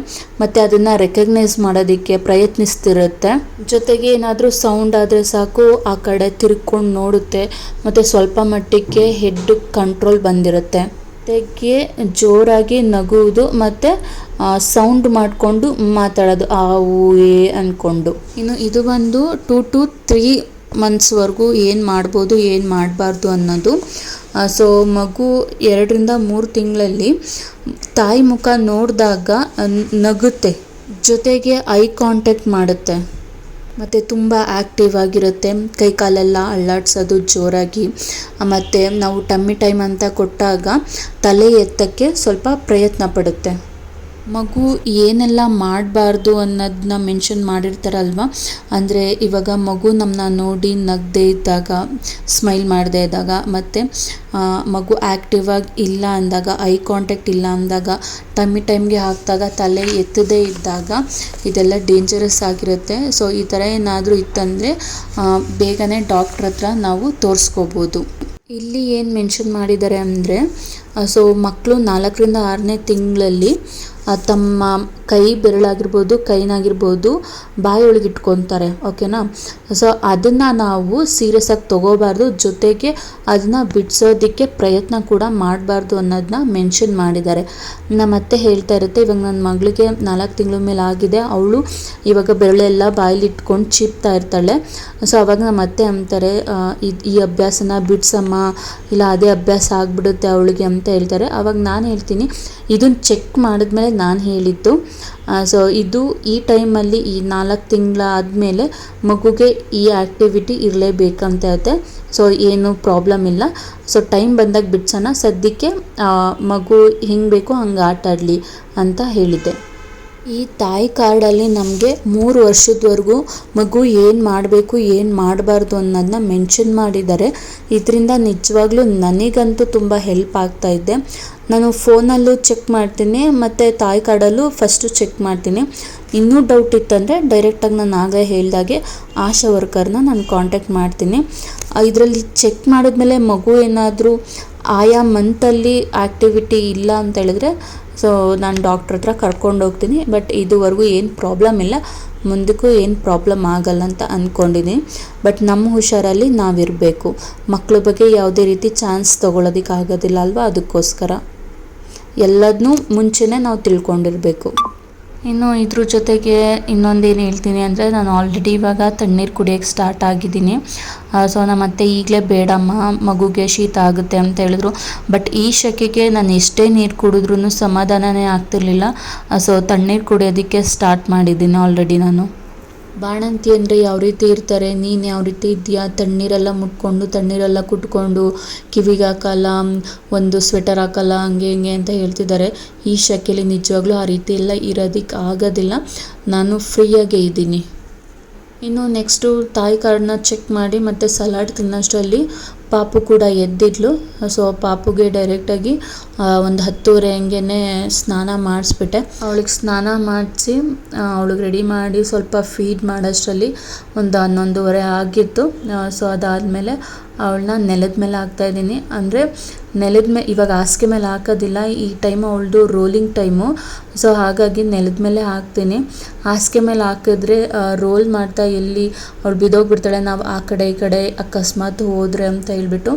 ಮತ್ತು ಅದನ್ನು ರೆಕಗ್ನೈಸ್ ಮಾಡೋದಕ್ಕೆ ಪ್ರಯತ್ನಿಸ್ತಿರುತ್ತೆ. ಜೊತೆಗೆ ಏನಾದರೂ ಸೌಂಡ್ ಆದರೆ ಸಾಕು ಆ ಕಡೆ ತಿರ್ಕೊಂಡು ನೋಡುತ್ತೆ, ಮತ್ತು ಸ್ವಲ್ಪ ಮಟ್ಟಿಗೆ ಹೆಡ್ ಕಂಟ್ರೋಲ್ ಬಂದಿರುತ್ತೆ. ಜೊತೆಗೆ ಜೋರಾಗಿ ನಗುವುದು ಮತ್ತು ಸೌಂಡ್ ಮಾಡಿಕೊಂಡು ಮಾತಾಡೋದು ಆ ಊ ಏ ಅಂದ್ಕೊಂಡು. ಇನ್ನು ಇದು ಬಂದು 2 to 3 ಮಂತ್ಸ್ವರೆಗೂ ಏನು ಮಾಡ್ಬೋದು ಏನು ಮಾಡಬಾರ್ದು ಅನ್ನೋದು. ಸೊ ಮಗು 2ರಿಂದ 3 ತಿಂಗಳಲ್ಲಿ ತಾಯಿ ಮುಖ ನೋಡಿದಾಗ ನಗುತ್ತೆ, ಜೊತೆಗೆ ಐ ಕಾಂಟ್ಯಾಕ್ಟ್ ಮಾಡುತ್ತೆ, ಮತ್ತು ತುಂಬ ಆ್ಯಕ್ಟಿವ್ ಆಗಿರುತ್ತೆ. ಕೈ ಕಾಲೆಲ್ಲ ಅಲ್ಲಾಡ್ಸೋದು ಜೋರಾಗಿ. ಮತ್ತು ನಾವು ಟಮ್ಮಿ ಟೈಮ್ ಅಂತ ಕೊಟ್ಟಾಗ ತಲೆ ಎತ್ತಕ್ಕೆ ಸ್ವಲ್ಪ ಪ್ರಯತ್ನ ಪಡುತ್ತೆ. ಮಗು ಏನೆಲ್ಲ ಮಾಡಬಾರ್ದು ಅನ್ನೋದನ್ನ ಮೆನ್ಷನ್ ಮಾಡಿರ್ತಾರಲ್ವ, ಅಂದರೆ ಇವಾಗ ಮಗು ನಮ್ಮನ್ನ ನೋಡಿ ನಗದೇ ಇದ್ದಾಗ, ಸ್ಮೈಲ್ ಮಾಡದೇ ಇದ್ದಾಗ, ಮತ್ತು ಮಗು ಆ್ಯಕ್ಟಿವ್ ಆಗಿ ಇಲ್ಲ ಅಂದಾಗ, ಐ ಕಾಂಟ್ಯಾಕ್ಟ್ ಇಲ್ಲ ಅಂದಾಗ, ಟೈಮ್ಗೆ ಹಾಕಿದಾಗ ತಲೆ ಎತ್ತದೇ ಇದ್ದಾಗ ಇದೆಲ್ಲ ಡೇಂಜರಸ್ ಆಗಿರುತ್ತೆ. ಸೊ ಈ ಥರ ಏನಾದರೂ ಇತ್ತಂದರೆ ಬೇಗನೆ ಡಾಕ್ಟ್ರ್ ಹತ್ರ ನಾವು ತೋರಿಸ್ಕೋಬೋದು. ಇಲ್ಲಿ ಏನು ಮೆನ್ಷನ್ ಮಾಡಿದ್ದಾರೆ ಅಂದರೆ, ಸೊ ಮಕ್ಕಳು 4ರಿಂದ 6ನೇ ತಿಂಗಳಲ್ಲಿ ತಮ್ಮ ಕೈ ಬೆರಳಾಗಿರ್ಬೋದು, ಕೈನಾಗಿರ್ಬೋದು ಬಾಯೊಳಗೆ ಇಟ್ಕೊತಾರೆ, ಓಕೆನಾ. ಸೊ ಅದನ್ನು ನಾವು ಸೀರಿಯಸ್ ಆಗಿ ತೊಗೋಬಾರ್ದು, ಜೊತೆಗೆ ಅದನ್ನು ಬಿಡಿಸೋದಕ್ಕೆ ಪ್ರಯತ್ನ ಕೂಡ ಮಾಡಬಾರ್ದು ಅನ್ನೋದನ್ನ ಮೆನ್ಷನ್ ಮಾಡಿದ್ದಾರೆ. ಮತ್ತೆ ಹೇಳ್ತಾ ಇರುತ್ತೆ, ಇವಾಗ ನನ್ನ ಮಗಳಿಗೆ 4 ತಿಂಗಳ ಮೇಲೆ ಆಗಿದೆ, ಅವಳು ಇವಾಗ ಬೆರಳೆಲ್ಲ ಬಾಯಲ್ಲಿ ಇಟ್ಕೊಂಡು ಚೀಪ್ತಾ ಇರ್ತಾಳೆ. ಸೊ ಅವಾಗ ನಮ್ಮ ಅತ್ತೆ ಅಂತಾರೆ, ಈ ಅಭ್ಯಾಸನ ಬಿಡಿಸಮ್ಮ, ಇಲ್ಲ ಅದೇ ಅಭ್ಯಾಸ ಆಗಿಬಿಡುತ್ತೆ ಅವಳಿಗೆ ಅಂತ ಹೇಳ್ತಾರೆ. ಅವಾಗ ನಾನು ಹೇಳ್ತೀನಿ, ಇದನ್ನು ಚೆಕ್ ಮಾಡಿದ್ಮೇಲೆ ನಾನು ಹೇಳಿದ್ದು. ಸೊ ಇದು ಈ ಟೈಮಲ್ಲಿ ಈ 4 ತಿಂಗಳಾದಮೇಲೆ ಮಗುಗೆ ಈ ಆ್ಯಕ್ಟಿವಿಟಿ ಇರಲೇಬೇಕಂತ ಇರುತ್ತೆ. ಸೊ ಏನು ಪ್ರಾಬ್ಲಮ್ ಇಲ್ಲ. ಸೊ ಟೈಮ್ ಬಂದಾಗ ಬಿಡ್ಸೋಣ, ಸದ್ಯಕ್ಕೆ ಮಗು ಹೆಂಗೆ ಬೇಕೋ ಹಂಗೆ ಆಟ ಆಡಲಿ ಅಂತ ಹೇಳಿದ್ದೆ. ಈ ತಾಯಿ ಕಾರ್ಡಲ್ಲಿ ನಮಗೆ 3 ವರ್ಷದವರೆಗೂ ಮಗು ಏನು ಮಾಡಬೇಕು ಏನು ಮಾಡಬಾರ್ದು ಅನ್ನೋದನ್ನ ಮೆನ್ಷನ್ ಮಾಡಿದ್ದಾರೆ. ಇದರಿಂದ ನಿಜವಾಗ್ಲೂ ನನಗಂತೂ ತುಂಬ ಹೆಲ್ಪ್ ಆಗ್ತಾ ಇದೆ. ನಾನು ಫೋನಲ್ಲೂ ಚೆಕ್ ಮಾಡ್ತೀನಿ ಮತ್ತು ತಾಯಿ ಕಾರ್ಡಲ್ಲೂ ಫಸ್ಟು ಚೆಕ್ ಮಾಡ್ತೀನಿ. ಇನ್ನೂ ಡೌಟ್ ಇತ್ತಂದರೆ ಡೈರೆಕ್ಟಾಗಿ ನಾನು ಆಗ ಹೇಳ್ದಾಗೆ ಆಶಾ ವರ್ಕರ್ನ ನಾನು ಕಾಂಟ್ಯಾಕ್ಟ್ ಮಾಡ್ತೀನಿ. ಇದರಲ್ಲಿ ಚೆಕ್ ಮಾಡಿದ್ಮೇಲೆ ಮಗು ಏನಾದರೂ ಆಯಾ ಮಂತಲ್ಲಿ ಆ್ಯಕ್ಟಿವಿಟಿ ಇಲ್ಲ ಅಂತ ಹೇಳಿದ್ರೆ ಸೊ ನಾನು ಡಾಕ್ಟ್ರ್ ಹತ್ರ ಕರ್ಕೊಂಡು ಹೋಗ್ತೀನಿ. ಬಟ್ ಇದುವರೆಗೂ ಏನು ಪ್ರಾಬ್ಲಮ್ ಇಲ್ಲ, ಮುಂದಕ್ಕೂ ಏನು ಪ್ರಾಬ್ಲಮ್ ಆಗಲ್ಲ ಅಂತ ಅಂದ್ಕೊಂಡಿದ್ದೀನಿ. ಬಟ್ ನಮ್ಮ ಹುಷಾರಲ್ಲಿ ನಾವಿರಬೇಕು. ಮಕ್ಕಳ ಬಗ್ಗೆ ಯಾವುದೇ ರೀತಿ ಚಾನ್ಸ್ ತೊಗೊಳೋದಕ್ಕಾಗೋದಿಲ್ಲ ಅಲ್ವಾ, ಅದಕ್ಕೋಸ್ಕರ ಎಲ್ಲದನ್ನೂ ಮುಂಚೆನೇ ನಾವು ತಿಳ್ಕೊಂಡಿರಬೇಕು. ಇನ್ನು ಇದ್ರ ಜೊತೆಗೆ ಇನ್ನೊಂದೇನು ಹೇಳ್ತೀನಿ ಅಂದರೆ, ನಾನು ಆಲ್ರೆಡಿ ಇವಾಗ ತಣ್ಣೀರು ಕುಡಿಯೋಕ್ಕೆ ಸ್ಟಾರ್ಟ್ ಆಗಿದ್ದೀನಿ. ಸೊ ನಮ್ಮ ಅತ್ತೆ ಈಗಲೇ ಬೇಡಮ್ಮ ಮಗುಗೆ ಶೀತ ಆಗುತ್ತೆ ಅಂತ ಹೇಳಿದ್ರು. ಬಟ್ ಈ ಶೆಕೆಗೆ ನಾನು ಎಷ್ಟೇ ನೀರು ಕುಡಿದ್ರೂ ಸಮಾಧಾನನೇ ಆಗ್ತಿರ್ಲಿಲ್ಲ. ಸೊ ತಣ್ಣೀರು ಕುಡಿಯೋದಕ್ಕೆ ಸ್ಟಾರ್ಟ್ ಮಾಡಿದ್ದೀನಿ ಆಲ್ರೆಡಿ ನಾನು. ಬಾಣಂತಿ ಅಂದರೆ ಯಾವ ರೀತಿ ಇರ್ತಾರೆ, ನೀನು ಯಾವ ರೀತಿ ಇದೆಯಾ, ತಣ್ಣೀರೆಲ್ಲ ಮುಟ್ಕೊಂಡು ತಣ್ಣೀರೆಲ್ಲ ಕುಟ್ಕೊಂಡು ಕಿವಿಗೆ ಹಾಕಲ್ಲ, ಒಂದು ಸ್ವೆಟರ್ ಹಾಕಲ್ಲ, ಹಂಗೆ ಹಿಂಗೆ ಅಂತ ಹೇಳ್ತಿದ್ದಾರೆ. ಈ ಶೆಕೆಲಿ ನಿಜವಾಗ್ಲೂ ಆ ರೀತಿ ಎಲ್ಲ ಇರೋದಕ್ಕೆ ಆಗೋದಿಲ್ಲ. ನಾನು ಫ್ರೀಯಾಗೇ ಇದ್ದೀನಿ. ಇನ್ನು ನೆಕ್ಸ್ಟು ತಾಯಿ ಕಾರ್ಡನ್ನ ಚೆಕ್ ಮಾಡಿ ಮತ್ತು ಸಲಾಡ್ ತಿನ್ನೋಷ್ಟರಲ್ಲಿ ಪಾಪು ಕೂಡ ಎದ್ದಿದ್ಲು. ಸೊ ಪಾಪುಗೆ ಡೈರೆಕ್ಟಾಗಿ ಒಂದು 10:30 ಹಂಗೆ ಸ್ನಾನ ಮಾಡಿಸ್ಬಿಟ್ಟೆ. ಅವಳಿಗೆ ಸ್ನಾನ ಮಾಡಿಸಿ ಅವಳಿಗೆ ರೆಡಿ ಮಾಡಿ ಸ್ವಲ್ಪ ಫೀಡ್ ಮಾಡೋಷ್ಟರಲ್ಲಿ ಒಂದು 11:30 ಆಗಿತ್ತು. ಸೊ ಅದಾದಮೇಲೆ ಅವಳನ್ನ ನೆಲದ ಮೇಲೆ ಹಾಕ್ತಾಯಿದ್ದೀನಿ. ಅಂದರೆ ನೆಲದ ಮೇಲೆ ಇವಾಗ ಹಾಸಿಗೆ ಮೇಲೆ ಹಾಕೋದಿಲ್ಲ, ಈ ಟೈಮು ಅವಳದು ರೋಲಿಂಗ್ ಟೈಮು. ಸೊ ಹಾಗಾಗಿ ನೆಲದ ಮೇಲೆ ಹಾಕ್ತೀನಿ. ಹಾಸಿಗೆ ಮೇಲೆ ಹಾಕಿದ್ರೆ ರೋಲ್ ಮಾಡ್ತಾ ಎಲ್ಲಿ ಅವಳು ಬಿದ್ದೋಗ್ಬಿಡ್ತಾಳೆ, ನಾವು ಆ ಕಡೆ ಈ ಕಡೆ ಅಕಸ್ಮಾತ್ ಹೋದರೆ ಅಂತ ಹೇಳ್ಬಿಟ್ಟು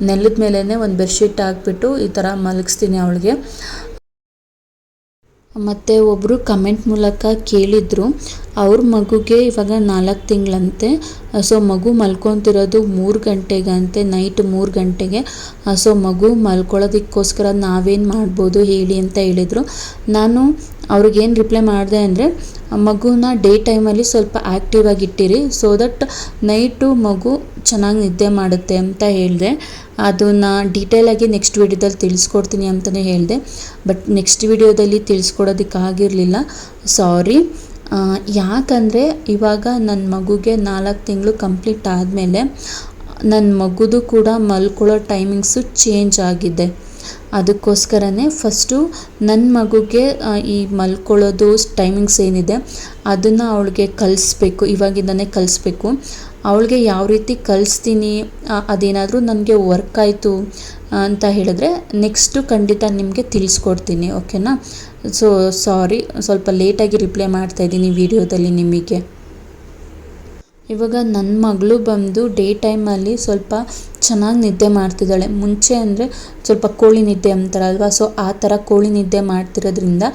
ನೆಲದ ಮೇಲೇ ಒಂದು ಬೆಡ್ಶೀಟ್ ಹಾಕ್ಬಿಟ್ಟು ಈ ಥರ ಮಲಗಿಸ್ತೀನಿ ಅವಳಿಗೆ. ಮತ್ತು ಒಬ್ಬರು ಕಮೆಂಟ್ ಮೂಲಕ ಕೇಳಿದರು, ಅವ್ರ ಮಗುಗೆ ಇವಾಗ 4 ತಿಂಗಳಂತೆ. ಸೊ ಮಗು ಮಲ್ಕೊತಿರೋದು 3 ಗಂಟೆಗಂತೆ, ನೈಟ್ 3 ಗಂಟೆಗೆ. ಸೊ ಮಗು ಮಲ್ಕೊಳ್ಳೋದಕ್ಕೋಸ್ಕರ ನಾವೇನು ಮಾಡ್ಬೋದು ಹೇಳಿ ಅಂತ ಹೇಳಿದರು. ನಾನು ಅವ್ರಿಗೇನು ರಿಪ್ಲೈ ಮಾಡಿದೆ ಅಂದರೆ, ಮಗುನ ಡೇ ಟೈಮಲ್ಲಿ ಸ್ವಲ್ಪ ಆ್ಯಕ್ಟಿವ್ ಆಗಿಟ್ಟಿರಿ, ಸೊ ದಟ್ ನೈಟು ಮಗು ಚೆನ್ನಾಗಿ ನಿದ್ದೆ ಮಾಡುತ್ತೆ ಅಂತ ಹೇಳಿದೆ. ಅದನ್ನು ಡೀಟೇಲಾಗಿ ನೆಕ್ಸ್ಟ್ ವೀಡಿಯೋದಲ್ಲಿ ತಿಳಿಸ್ಕೊಡ್ತೀನಿ ಅಂತಲೇ ಹೇಳಿದೆ. ಬಟ್ ನೆಕ್ಸ್ಟ್ ವೀಡಿಯೋದಲ್ಲಿ ತಿಳಿಸ್ಕೊಡೋದಕ್ಕಾಗಿರಲಿಲ್ಲ, ಸಾರಿ. ಯಾಕಂದರೆ ಇವಾಗ ನನ್ನ ಮಗುಗೆ 4 ತಿಂಗಳು ಕಂಪ್ಲೀಟ್ ಆದಮೇಲೆ ನನ್ನ ಮಗುದು ಕೂಡ ಮಲ್ಕೊಳ್ಳೋ ಟೈಮಿಂಗ್ಸು ಚೇಂಜ್ ಆಗಿದೆ. ಅದಕ್ಕೋಸ್ಕರನೇ ಫಸ್ಟು ನನ್ನ ಮಗುಗೆ ಈ ಮಲ್ಕೊಳ್ಳೋದು ಟೈಮಿಂಗ್ಸ್ ಏನಿದೆ ಅದನ್ನು ಅವಳಿಗೆ ಕಲಿಸ್ಬೇಕು, ಇವಾಗಿಂದನೇ ಕಲಿಸ್ಬೇಕು. ಅವಳಿಗೆ ಯಾವ ರೀತಿ ಕಲಿಸ್ತೀನಿ, ಅದೇನಾದರೂ ನನಗೆ ವರ್ಕ್ ಆಯಿತು ಅಂತ ಹೇಳಿದ್ರೆ ನೆಕ್ಸ್ಟು ಖಂಡಿತ ನಿಮಗೆ ತಿಳಿಸ್ಕೊಡ್ತೀನಿ, ಓಕೆನಾ. ಸೊ ಸಾರಿ, ಸ್ವಲ್ಪ ಲೇಟಾಗಿ ರಿಪ್ಲೈ ಮಾಡ್ತಾಯಿದ್ದೀನಿ ವಿಡಿಯೋದಲ್ಲಿ ನಿಮಗೆ. ಇವಾಗ ನನ್ನ ಮಗಳು ಬಂದು ಡೇ ಟೈಮಲ್ಲಿ ಸ್ವಲ್ಪ ಚೆನ್ನಾಗಿ ನಿದ್ದೆ ಮಾಡ್ತಿದ್ದಾಳೆ. ಮುಂಚೆ ಅಂದರೆ ಸ್ವಲ್ಪ ಕೋಳಿ ನಿದ್ದೆ ಅಂತಾರಲ್ವ, ಸೊ ಆ ಥರ ಕೋಳಿ ನಿದ್ದೆ ಮಾಡ್ತಿರೋದ್ರಿಂದ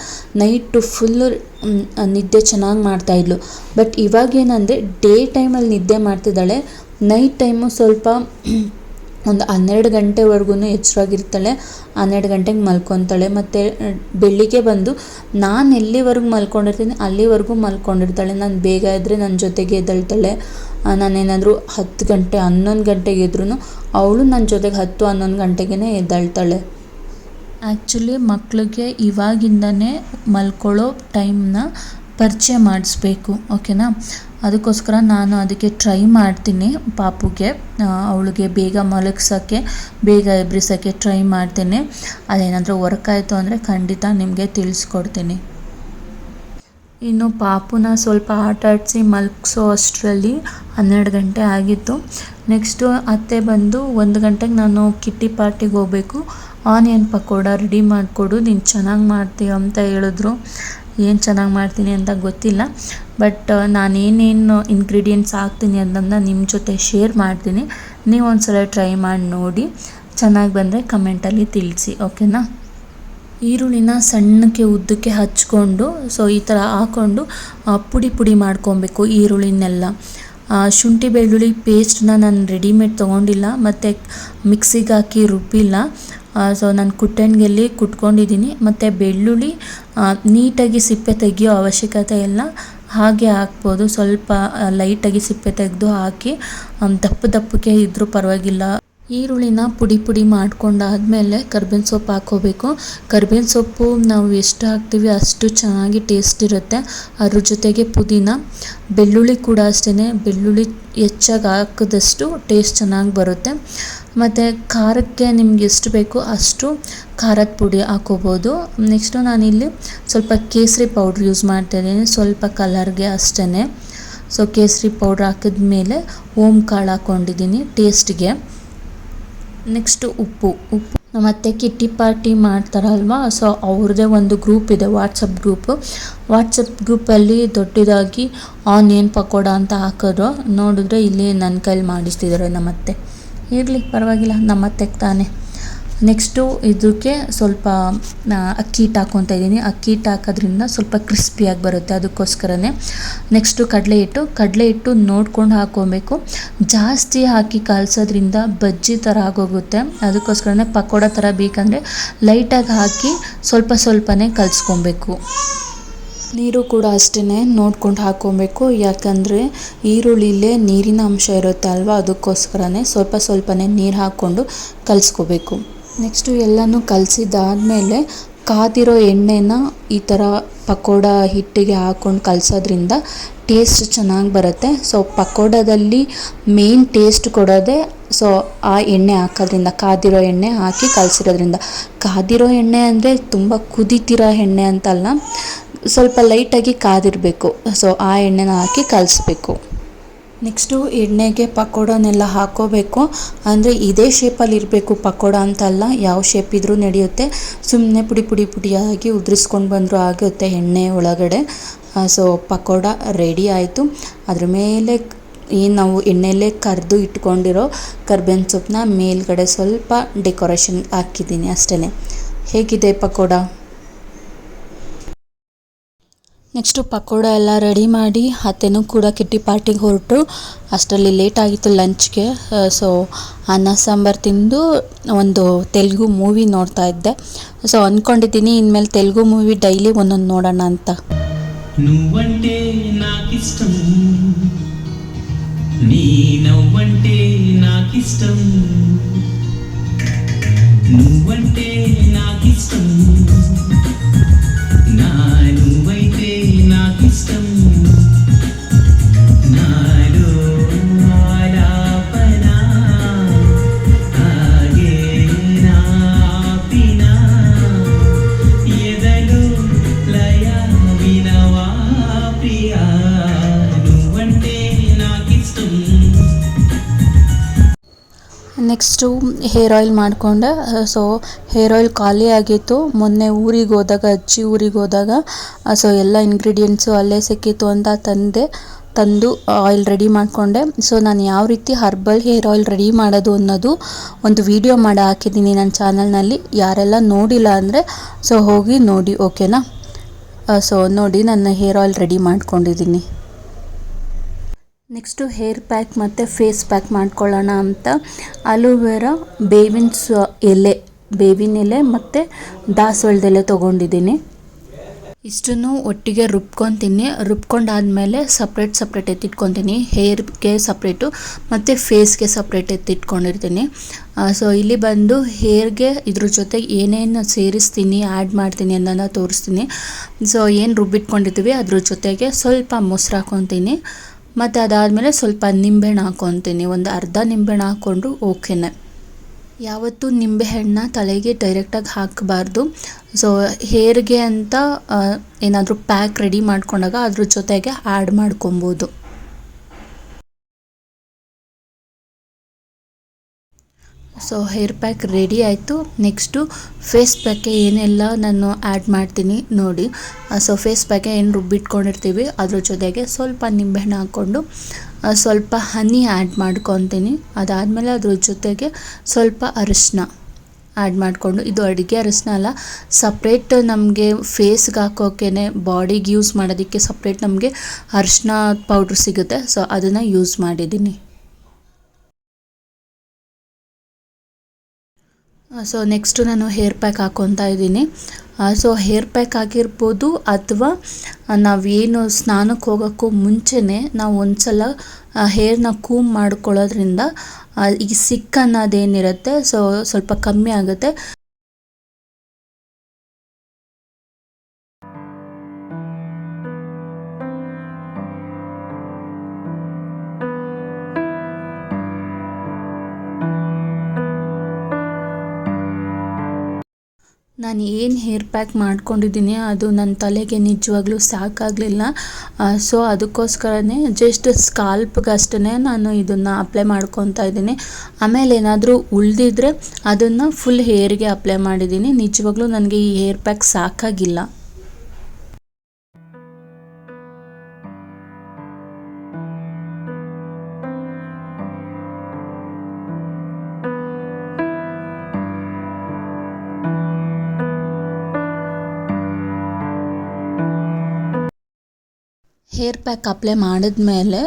ನೈಟು ಫುಲ್ಲು ನಿದ್ದೆ ಚೆನ್ನಾಗಿ ಮಾಡ್ತಾಯಿದ್ಲು. ಬಟ್ ಇವಾಗೇನಂದರೆ ಡೇ ಟೈಮಲ್ಲಿ ನಿದ್ದೆ ಮಾಡ್ತಿದ್ದಾಳೆ, ನೈಟ್ ಟೈಮು ಸ್ವಲ್ಪ ಒಂದು 12 ಗಂಟೆವರೆಗೂ ಎಚ್ಚರಾಗಿರ್ತಾಳೆ. 12 ಗಂಟೆಗೆ ಮಲ್ಕೊತಾಳೆ. ಮತ್ತು ಬೆಳಿಗ್ಗೆ ಬಂದು ನಾನು ಎಲ್ಲಿವರೆಗೂ ಮಲ್ಕೊಂಡಿರ್ತೀನಿ ಅಲ್ಲಿವರೆಗೂ ಮಲ್ಕೊಂಡಿರ್ತಾಳೆ. ನಾನು ಬೇಗ ಇದ್ದರೆ ನನ್ನ ಜೊತೆಗೆ ಎದ್ದೇಳ್ತಾಳೆ. ನಾನೇನಾದರೂ 10 ಗಂಟೆ 11 ಗಂಟೆಗೆ ಇದ್ರೂ ಅವಳು ನನ್ನ ಜೊತೆಗೆ 10-11 ಗಂಟೆಗೇ ಎದ್ದೇಳ್ತಾಳೆ. ಆ್ಯಕ್ಚುಲಿ ಮಕ್ಕಳಿಗೆ ಇವಾಗಿಂದನೇ ಮಲ್ಕೊಳ್ಳೋ ಟೈಮ್ನ ಪರಿಚಯ ಮಾಡಿಸ್ಬೇಕು, ಓಕೆನಾ. ಅದಕ್ಕೋಸ್ಕರ ನಾನು ಅದಕ್ಕೆ ಟ್ರೈ ಮಾಡ್ತೀನಿ. ಪಾಪುಗೆ ಅವಳಿಗೆ ಬೇಗ ಮಲಗ್ಸೋಕ್ಕೆ, ಬೇಗ ಎಬ್ಬಿಸೋಕ್ಕೆ ಟ್ರೈ ಮಾಡ್ತೀನಿ. ಅದೇನಾದರೂ ವರ್ಕ್ ಆಯಿತು ಅಂದರೆ ಖಂಡಿತ ನಿಮಗೆ ತಿಳಿಸ್ಕೊಡ್ತೀನಿ. ಇನ್ನು ಪಾಪುನ ಸ್ವಲ್ಪ ಆಟ ಆಡಿಸಿ ಮಲಗಿಸೋ ಅಷ್ಟರಲ್ಲಿ 12 ಗಂಟೆ ಆಗಿತ್ತು. ನೆಕ್ಸ್ಟು ಅತ್ತೆ ಬಂದು 1 ಗಂಟೆಗೆ ನಾನು ಕಿಟ್ಟಿ ಪಾರ್ಟಿಗೆ ಹೋಗಬೇಕು, ಆನಿಯನ್ ಪಕೋಡ ರೆಡಿ ಮಾಡಿಕೊಡು, ನೀನು ಚೆನ್ನಾಗಿ ಮಾಡ್ತೀಯ ಅಂತ ಹೇಳಿದ್ರು. ಏನು ಚೆನ್ನಾಗಿ ಮಾಡ್ತೀನಿ ಅಂತ ಗೊತ್ತಿಲ್ಲ, ಬಟ್ ನಾನೇನೇನು ಇಂಗ್ರೀಡಿಯೆಂಟ್ಸ್ ಹಾಕ್ತೀನಿ ಅದನ್ನು ನಿಮ್ಮ ಜೊತೆ ಶೇರ್ ಮಾಡ್ತೀನಿ. ನೀವು ಒಂದ್ಸಲ ಟ್ರೈ ಮಾಡಿ ನೋಡಿ, ಚೆನ್ನಾಗಿ ಬಂದರೆ ಕಮೆಂಟಲ್ಲಿ ತಿಳಿಸಿ, ಓಕೆನಾ. ಈರುಳ್ಳಿನ ಸಣ್ಣಕ್ಕೆ ಉದ್ದಕ್ಕೆ ಹಚ್ಕೊಂಡು ಸೊ ಈ ಥರ ಹಾಕ್ಕೊಂಡು ಪುಡಿ ಮಾಡ್ಕೊಬೇಕು ಈರುಳ್ಳಿನೆಲ್ಲ. ಶುಂಠಿ ಬೆಳ್ಳುಳ್ಳಿ ಪೇಸ್ಟನ್ನ ನಾನು ರೆಡಿಮೇಡ್ ತೊಗೊಂಡಿಲ್ಲ ಮತ್ತು ಮಿಕ್ಸಿಗೆ ಹಾಕಿ ರುಬ್ಬಿಲ್ಲ. ಸೊ ನಾನು ಕುಟ್ಟಣಿಗೆಲ್ಲಿ ಕುಟ್ಕೊಂಡಿದ್ದೀನಿ. ಮತ್ತು ಬೆಳ್ಳುಳ್ಳಿ ನೀಟಾಗಿ ಸಿಪ್ಪೆ ತೆಗಿಯೋ ಅವಶ್ಯಕತೆ ಇಲ್ಲ, ಹಾಗೆ ಹಾಕ್ಬೋದು. ಸ್ವಲ್ಪ ಲೈಟಾಗಿ ಸಿಪ್ಪೆ ತೆಗೆದು ಹಾಕಿ ದಪ್ಪಕ್ಕೆ ಇದ್ದರೂ ಪರವಾಗಿಲ್ಲ. ಈರುಳ್ಳಿನ ಪುಡಿ ಪುಡಿ ಮಾಡ್ಕೊಂಡಾದ್ಮೇಲೆ ಕರ್ಬೇವಿನ ಸೊಪ್ಪು ಹಾಕ್ಕೋಬೇಕು. ಕರ್ಬೇವಿನ ಸೊಪ್ಪು ನಾವು ಎಷ್ಟು ಹಾಕ್ತೀವಿ ಅಷ್ಟು ಚೆನ್ನಾಗಿ ಟೇಸ್ಟ್ ಇರುತ್ತೆ. ಅದ್ರ ಜೊತೆಗೆ ಪುದೀನ, ಬೆಳ್ಳುಳ್ಳಿ ಕೂಡ ಅಷ್ಟೇ. ಬೆಳ್ಳುಳ್ಳಿ ಹೆಚ್ಚಾಗಿ ಹಾಕಿದಷ್ಟು ಟೇಸ್ಟ್ ಚೆನ್ನಾಗಿ ಬರುತ್ತೆ. ಮತ್ತು ಖಾರಕ್ಕೆ ನಿಮ್ಗೆ ಎಷ್ಟು ಬೇಕೋ ಅಷ್ಟು ಖಾರದ ಪುಡಿ ಹಾಕ್ಕೋಬೋದು. ನೆಕ್ಸ್ಟು ನಾನಿಲ್ಲಿ ಸ್ವಲ್ಪ ಕೇಸರಿ ಪೌಡ್ರ್ ಯೂಸ್ ಮಾಡ್ತಾಯಿದ್ದೀನಿ, ಸ್ವಲ್ಪ ಕಲರ್ಗೆ ಅಷ್ಟೇ. ಸೊ ಕೇಸರಿ ಪೌಡ್ರ್ ಹಾಕಿದ್ಮೇಲೆ ಓಮ್ ಕಾಳು ಹಾಕ್ಕೊಂಡಿದ್ದೀನಿ ಟೇಸ್ಟ್ಗೆ. ನೆಕ್ಸ್ಟು ಉಪ್ಪು ಮತ್ತು ಕಿಟ್ಟಿ ಪಾರ್ಟಿ ಮಾಡ್ತಾರಲ್ವ, ಸೊ ಅವ್ರದ್ದೇ ಒಂದು ಗ್ರೂಪ್ ಇದೆ, ವಾಟ್ಸಪ್ ಗ್ರೂಪಲ್ಲಿ ದೊಡ್ಡದಾಗಿ ಆನಿಯನ್ ಪಕೋಡ ಅಂತ ಹಾಕಿದ್ರು. ನೋಡಿದ್ರೆ ಇಲ್ಲಿ ನನ್ನ ಕೈಲಿ ಮಾಡಿಸ್ತಿದ್ದಾರೆ ನಮ್ಮತ್ತೆ. ಇರಲಿ ಪರವಾಗಿಲ್ಲ, ನಮ್ಮತ್ತೆಗೆ ತಾನೆ. ನೆಕ್ಸ್ಟು ಇದಕ್ಕೆ ಸ್ವಲ್ಪ ಅಕ್ಕಿ ಹಿಟ್ಟು ಹಾಕ್ಕೊತಾ ಇದ್ದೀನಿ. ಅಕ್ಕಿ ಹಿಟ್ಟು ಹಾಕೋದ್ರಿಂದ ಸ್ವಲ್ಪ ಕ್ರಿಸ್ಪಿಯಾಗಿ ಬರುತ್ತೆ, ಅದಕ್ಕೋಸ್ಕರನೇ. ನೆಕ್ಸ್ಟು ಕಡಲೆ ಹಿಟ್ಟು ನೋಡ್ಕೊಂಡು ಹಾಕ್ಕೊಬೇಕು. ಜಾಸ್ತಿ ಹಾಕಿ ಕಲಸೋದ್ರಿಂದ ಬಜ್ಜಿ ಥರ ಆಗೋಗುತ್ತೆ. ಅದಕ್ಕೋಸ್ಕರನೇ ಪಕೋಡ ಥರ ಬೇಕಂದರೆ ಲೈಟಾಗಿ ಹಾಕಿ ಸ್ವಲ್ಪನೇ ಕಲಿಸ್ಕೊಬೇಕು. ನೀರು ಕೂಡ ಅಷ್ಟೇ ನೋಡ್ಕೊಂಡು ಹಾಕ್ಕೊಬೇಕು, ಯಾಕಂದರೆ ಈರುಳ್ಳಿಲೇ ನೀರಿನ ಅಂಶ ಇರುತ್ತೆ ಅಲ್ವಾ, ಅದಕ್ಕೋಸ್ಕರನೇ ಸ್ವಲ್ಪನೇ ನೀರು ಹಾಕ್ಕೊಂಡು ಕಲಿಸ್ಕೋಬೇಕು. ನೆಕ್ಸ್ಟು ಎಲ್ಲನೂ ಕಲಸಿದ್ದಾದಮೇಲೆ ಕಾದಿರೋ ಎಣ್ಣೆನ ಈ ಥರ ಪಕೋಡ ಹಿಟ್ಟಿಗೆ ಹಾಕ್ಕೊಂಡು ಕಲಸೋದ್ರಿಂದ ಟೇಸ್ಟ್ ಚೆನ್ನಾಗಿ ಬರುತ್ತೆ. ಸೊ ಪಕೋಡದಲ್ಲಿ ಮೇನ್ ಟೇಸ್ಟ್ ಕೊಡೋದೇ ಸೊ ಆ ಎಣ್ಣೆ ಹಾಕೋದ್ರಿಂದ, ಕಾದಿರೋ ಎಣ್ಣೆ ಹಾಕಿ ಕಲಸಿರೋದ್ರಿಂದ. ಕಾದಿರೋ ಎಣ್ಣೆ ಅಂದರೆ ತುಂಬ ಕುದಿತಿರೋ ಎಣ್ಣೆ ಅಂತಲ್ಲ, ಸ್ವಲ್ಪ ಲೈಟಾಗಿ ಕಾದಿರಬೇಕು. ಸೊ ಆ ಎಣ್ಣೆನ ಹಾಕಿ ಕಲಿಸ್ಬೇಕು. ನೆಕ್ಸ್ಟು ಎಣ್ಣೆಗೆ ಪಕೋಡನೆಲ್ಲ ಹಾಕ್ಕೋಬೇಕು. ಅಂದರೆ ಇದೇ ಶೇಪಲ್ಲಿ ಇರಬೇಕು ಪಕೋಡ ಅಂತಲ್ಲ, ಯಾವ ಶೇಪ್ ಇದ್ರೂ ನಡೆಯುತ್ತೆ. ಸುಮ್ಮನೆ ಪುಡಿಯಾಗಿ ಉದುರಿಸ್ಕೊಂಡು ಬಂದರೂ ಆಗುತ್ತೆ ಎಣ್ಣೆ ಒಳಗಡೆ. ಸೊ ಪಕೋಡ ರೆಡಿ ಆಯಿತು. ಅದ್ರ ಮೇಲೆ ಏನು ನಾವು ಎಣ್ಣೆಯಲ್ಲೇ ಕರೆದು ಇಟ್ಕೊಂಡಿರೋ ಕರ್ಬೇವಿನ ಸೊಪ್ಪನ್ನ ಮೇಲ್ಗಡೆ ಸ್ವಲ್ಪ ಡೆಕೋರೇಷನ್ ಹಾಕಿದ್ದೀನಿ ಅಷ್ಟೇ. ಹೇಗಿದೆ ಪಕೋಡ? ನೆಕ್ಸ್ಟು ಪಕೋಡ ಎಲ್ಲ ರೆಡಿ ಮಾಡಿ ಅತ್ತೆನೂ ಕೂಡ ಕಿಟ್ಟಿ ಪಾರ್ಟಿಗೆ ಹೊರಟು. ಅಷ್ಟರಲ್ಲಿ ಲೇಟ್ ಆಗಿತ್ತು ಲಂಚ್ಗೆ. ಸೊ ಅನ್ನ ಸಾಂಬಾರು ತಿಂದು ಒಂದು ತೆಲುಗು ಮೂವಿ ನೋಡ್ತಾ ಇದ್ದೆ. ಸೊ ಅಂದ್ಕೊಂಡಿದ್ದೀನಿ ಇನ್ಮೇಲೆ ತೆಲುಗು ಮೂವಿ ಡೈಲಿ ಒಂದೊಂದು ನೋಡೋಣ ಅಂತ. నువ్వంటే నాకిష్టం, నీ నవ్వంటే నాకిష్టం, నువ్వంటే నాకిష్టం, నా నువ్వైతే నాకిష్టం, నాలో ఆలాపన ఆగే నాపిన ఎదలో లయ వినవా ప్రియా, నువ్వంటే నాకిష్టం. ನೆಕ್ಸ್ಟು ಹೇರ್ ಆಯಿಲ್ ಮಾಡಿಕೊಂಡೆ. ಸೊ ಹೇರ್ ಆಯಿಲ್ ಖಾಲಿ ಆಗಿತ್ತು. ಮೊನ್ನೆ ಅಜ್ಜಿ ಊರಿಗೆ ಹೋದಾಗ ಸೊ ಎಲ್ಲ ಇಂಗ್ರೀಡಿಯೆಂಟ್ಸು ಅಲ್ಲೇ ಸಿಕ್ಕಿತ್ತು ಅಂತ ತಂದು ಆಯಿಲ್ ರೆಡಿ ಮಾಡಿಕೊಂಡೆ. ಸೊ ನಾನು ಯಾವ ರೀತಿ ಹರ್ಬಲ್ ಹೇರ್ ಆಯಿಲ್ ರೆಡಿ ಮಾಡೋದು ಅನ್ನೋದು ಒಂದು ವಿಡಿಯೋ ಮಾಡಿ ಹಾಕಿದ್ದೀನಿ ನನ್ನ ಚಾನಲ್ನಲ್ಲಿ. ಯಾರೆಲ್ಲ ನೋಡಿಲ್ಲ ಅಂದರೆ ಸೊ ಹೋಗಿ ನೋಡಿ, ಓಕೆನಾ? ಸೊ ನೋಡಿ ನನ್ನ ಹೇರ್ ಆಯಿಲ್ ರೆಡಿ ಮಾಡ್ಕೊಂಡಿದ್ದೀನಿ. ನೆಕ್ಸ್ಟು ಹೇರ್ ಪ್ಯಾಕ್ ಮತ್ತು ಫೇಸ್ ಪ್ಯಾಕ್ ಮಾಡ್ಕೊಳ್ಳೋಣ ಅಂತ ಅಲೋವೆರಾ, ಬೇವಿನ ಎಲೆ ಮತ್ತು ದಾಸವಾಳದ ಎಲೆ ತೊಗೊಂಡಿದ್ದೀನಿ. ಇಷ್ಟನ್ನು ಒಟ್ಟಿಗೆ ರುಬ್ಕೊಂಡಾದ್ಮೇಲೆ ಸಪ್ರೇಟ್ ಎತ್ತಿಟ್ಕೊತೀನಿ. ಹೇರ್ಗೆ ಸಪ್ರೇಟು ಮತ್ತು ಫೇಸ್ಗೆ ಸಪ್ರೇಟ್ ಎತ್ತಿಟ್ಕೊಂಡಿರ್ತೀನಿ. ಸೊ ಇಲ್ಲಿ ಬಂದು ಹೇರ್ಗೆ ಇದ್ರ ಜೊತೆಗೆ ಏನೇನು ಸೇರಿಸ್ತೀನಿ, ಆ್ಯಡ್ ಮಾಡ್ತೀನಿ ಅನ್ನೋದನ್ನ ತೋರಿಸ್ತೀನಿ. ಸೊ ಏನು ರುಬ್ಬಿಟ್ಕೊಂಡಿರ್ತೀವಿ ಅದ್ರ ಜೊತೆಗೆ ಸ್ವಲ್ಪ ಮೊಸರು ಹಾಕ್ಕೊತೀನಿ. ಮತ್ತು ಅದಾದಮೇಲೆ ಸ್ವಲ್ಪ ನಿಂಬೆಹಣ್ಣು ಹಾಕ್ಕೊತೀನಿ. ಒಂದು ಅರ್ಧ ನಿಂಬೆಹಣ್ಣು ಹಾಕ್ಕೊಂಡ್ರು ಓಕೆನೆ. ಯಾವತ್ತೂ ನಿಂಬೆಹಣ್ಣನ್ನ ತಲೆಗೆ ಡೈರೆಕ್ಟಾಗಿ ಹಾಕಬಾರ್ದು. ಸೊ ಹೇರ್ಗೆ ಅಂತ ಏನಾದರೂ ಪ್ಯಾಕ್ ರೆಡಿ ಮಾಡ್ಕೊಂಡಾಗ ಅದ್ರ ಜೊತೆಗೆ ಆ್ಯಡ್ ಮಾಡ್ಕೊಬೋದು. ಸೊ ಹೇರ್ ಪ್ಯಾಕ್ ರೆಡಿ ಆಯಿತು. ನೆಕ್ಸ್ಟು ಫೇಸ್ ಪ್ಯಾಕ್ಗೆ ಏನೆಲ್ಲ ನಾನು ಆ್ಯಡ್ ಮಾಡ್ತೀನಿ ನೋಡಿ. ಸೊ ಫೇಸ್ ಪ್ಯಾಕ್ಗೆ ಏನು ರುಬ್ಬಿಟ್ಕೊಂಡಿರ್ತೀವಿ ಅದ್ರ ಜೊತೆಗೆ ಸ್ವಲ್ಪ ನಿಂಬೆಹಣ್ಣು ಹಾಕ್ಕೊಂಡು ಸ್ವಲ್ಪ ಹನಿ ಆ್ಯಡ್ ಮಾಡ್ಕೊತೀನಿ. ಅದಾದಮೇಲೆ ಅದ್ರ ಜೊತೆಗೆ ಸ್ವಲ್ಪ ಅರಿಶಿನ ಆ್ಯಡ್ ಮಾಡಿಕೊಂಡು, ಇದು ಅಡುಗೆ ಅರಿಶಿನ ಅಲ್ಲ, ಸಪ್ರೇಟ್ ನಮಗೆ ಫೇಸ್ಗೆ ಹಾಕೋಕೆ ಬಾಡಿಗೆ ಯೂಸ್ ಮಾಡೋದಕ್ಕೆ ಸಪ್ರೇಟ್ ನಮಗೆ ಅರಿಶಿನ ಪೌಡ್ರ್ ಸಿಗುತ್ತೆ. ಸೊ ಅದನ್ನು ಯೂಸ್ ಮಾಡಿದ್ದೀನಿ. ಸೊ ನೆಕ್ಸ್ಟು ನಾನು ಹೇರ್ ಪ್ಯಾಕ್ ಹಾಕ್ಕೊತಾ ಇದ್ದೀನಿ. ಸೊ ಹೇರ್ ಪ್ಯಾಕ್ ಆಗಿರ್ಬೋದು ಅಥವಾ ನಾವೇನು ಸ್ನಾನಕ್ಕೆ ಹೋಗೋಕ್ಕೂ ಮುಂಚೆನೇ ನಾವು ಒಂದ್ಸಲ ಹೇರ್ನ ಕೂಮ್ ಮಾಡ್ಕೊಳ್ಳೋದ್ರಿಂದ ಈ ಸಿಕ್ ಅನ್ನೋದೇನಿರುತ್ತೆ ಸೊ ಸ್ವಲ್ಪ ಕಮ್ಮಿ ಆಗುತ್ತೆ. ನಾನು ಏನು ಹೇರ್ ಪ್ಯಾಕ್ ಮಾಡ್ಕೊಂಡಿದ್ದೀನಿ ಅದು ನನ್ನ ತಲೆಗೆ ನಿಜವಾಗ್ಲೂ ಸಾಕಾಗಲಿಲ್ಲ. ಸೊ ಅದಕ್ಕೋಸ್ಕರನೇ ಜಸ್ಟ್ ಸ್ಕಾಲ್ಪ್ಗಷ್ಟೇ ನಾನು ಇದನ್ನು ಅಪ್ಲೈ ಮಾಡ್ಕೊತಾ ಇದ್ದೀನಿ. ಆಮೇಲೆ ಏನಾದರೂ ಉಳಿದಿದ್ರೆ ಅದನ್ನು ಫುಲ್ ಹೇರ್ಗೆ ಅಪ್ಲೈ ಮಾಡಿದ್ದೀನಿ. ನಿಜವಾಗ್ಲೂ ನನಗೆ ಈ ಹೇರ್ ಪ್ಯಾಕ್ ಸಾಕಾಗಿಲ್ಲ. ಹೇರ್ ಪ್ಯಾಕ್ ಅಪ್ಲೈ ಮಾಡಿದ್ಮೇಲೆ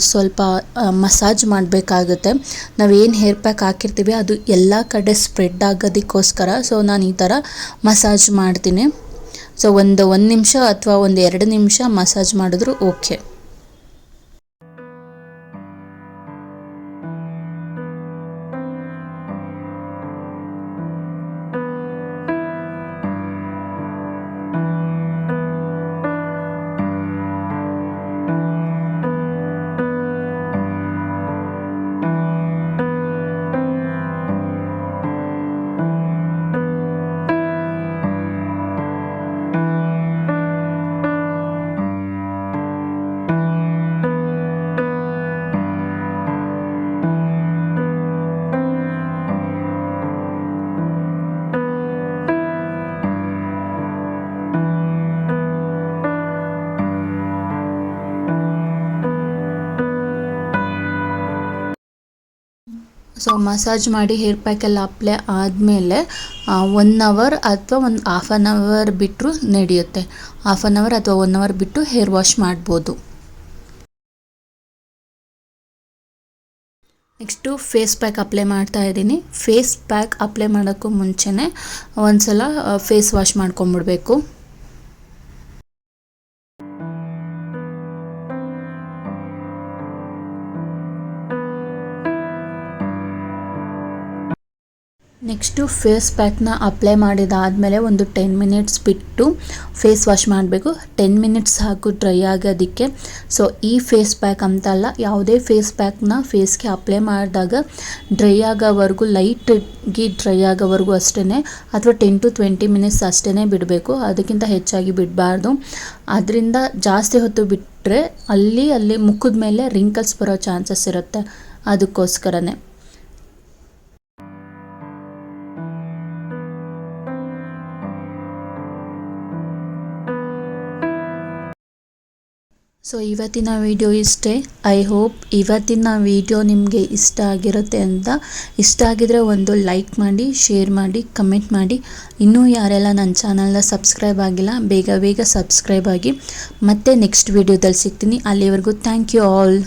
ಸ್ವಲ್ಪ ಮಸಾಜ್ ಮಾಡಬೇಕಾಗುತ್ತೆ. ನಾವೇನು ಹೇರ್ ಪ್ಯಾಕ್ ಹಾಕಿರ್ತೀವಿ ಅದು ಎಲ್ಲ ಕಡೆ ಸ್ಪ್ರೆಡ್ ಆಗೋದಕ್ಕೋಸ್ಕರ ಸೊ ನಾನು ಈ ಥರ ಮಸಾಜ್ ಮಾಡ್ತೀನಿ. ಸೊ ಒಂದು ನಿಮಿಷ ಅಥವಾ ಒಂದು 2 ನಿಮಿಷ ಮಸಾಜ್ ಮಾಡಿದ್ರು ಓಕೆ. ಸೊ ಮಸಾಜ್ ಮಾಡಿ ಹೇರ್ ಪ್ಯಾಕೆಲ್ಲ ಅಪ್ಲೈ ಆದಮೇಲೆ 1 ಅವರ್ ಅಥವಾ ಒಂದು ಹಾಫ್ ಆನ್ ಅವರ್ ಬಿಟ್ಟರು ನಡೆಯುತ್ತೆ. ಹಾಫ್ ಆನ್ ಅವರ್ ಅಥವಾ 1 ಅವರ್ ಬಿಟ್ಟು ಹೇರ್ ವಾಶ್ ಮಾಡ್ಬೋದು. ನೆಕ್ಸ್ಟು ಫೇಸ್ ಪ್ಯಾಕ್ ಅಪ್ಲೈ ಮಾಡ್ತಾ ಇದ್ದೀನಿ. ಫೇಸ್ ಪ್ಯಾಕ್ ಅಪ್ಲೈ ಮಾಡೋಕ್ಕೂ ಮುಂಚೆನೇ ಒಂದ್ಸಲ ಫೇಸ್ ವಾಶ್ ಮಾಡ್ಕೊಂಬಿಡ್ಬೇಕು. ನೆಕ್ಸ್ಟು ಫೇಸ್ ಪ್ಯಾಕ್ನ ಅಪ್ಲೈ ಮಾಡಿದಾದಮೇಲೆ ಒಂದು 10 ಮಿನಿಟ್ಸ್ ಬಿಟ್ಟು ಫೇಸ್ ವಾಶ್ ಮಾಡಬೇಕು. 10 ಮಿನಿಟ್ಸ್ ಸಾಕು ಡ್ರೈ ಆಗೋದಕ್ಕೆ. ಸೊ ಈ ಫೇಸ್ ಪ್ಯಾಕ್ ಅಂತಲ್ಲ, ಯಾವುದೇ ಫೇಸ್ ಪ್ಯಾಕ್ನ ಫೇಸ್ಗೆ ಅಪ್ಲೈ ಮಾಡಿದಾಗ ಡ್ರೈ ಆಗೋವರೆಗೂ, ಲೈಟಾಗಿ ಡ್ರೈ ಆಗೋವರೆಗೂ ಅಷ್ಟೇ, ಅಥವಾ 10 to 20 ಮಿನಿಟ್ಸ್ ಅಷ್ಟೇ ಬಿಡಬೇಕು. ಅದಕ್ಕಿಂತ ಹೆಚ್ಚಾಗಿ ಬಿಡಬಾರ್ದು. ಅದರಿಂದ ಜಾಸ್ತಿ ಹೊತ್ತು ಬಿಟ್ಟರೆ ಅಲ್ಲಿ ಮುಖದ ಮೇಲೆ ರಿಂಕಲ್ಸ್ ಬರೋ ಚಾನ್ಸಸ್ ಇರುತ್ತೆ. ಅದಕ್ಕೋಸ್ಕರನೇ ಸೊ ಇವತ್ತಿನ ವಿಡಿಯೋ ಇಷ್ಟೇ. ಐ ಹೋಪ್ ಇವತ್ತಿನ ವಿಡಿಯೋ ನಿಮಗೆ ಇಷ್ಟ ಆಗಿರುತ್ತೆ ಅಂತ. ಇಷ್ಟ ಆಗಿದರೆ ಒಂದು ಲೈಕ್ ಮಾಡಿ, ಶೇರ್ ಮಾಡಿ, ಕಮೆಂಟ್ ಮಾಡಿ. ಇನ್ನೂ ಯಾರೆಲ್ಲ ನನ್ನ ಚಾನಲ್ನ ಸಬ್ಸ್ಕ್ರೈಬ್ ಆಗಿಲ್ಲ ಬೇಗ ಸಬ್ಸ್ಕ್ರೈಬ್ ಆಗಿ. ಮತ್ತೆ ನೆಕ್ಸ್ಟ್ ವಿಡಿಯೋದಲ್ಲಿ ಸಿಗ್ತೀನಿ. ಅಲ್ಲಿವರೆಗೂ ಥ್ಯಾಂಕ್ ಯು ಆಲ್.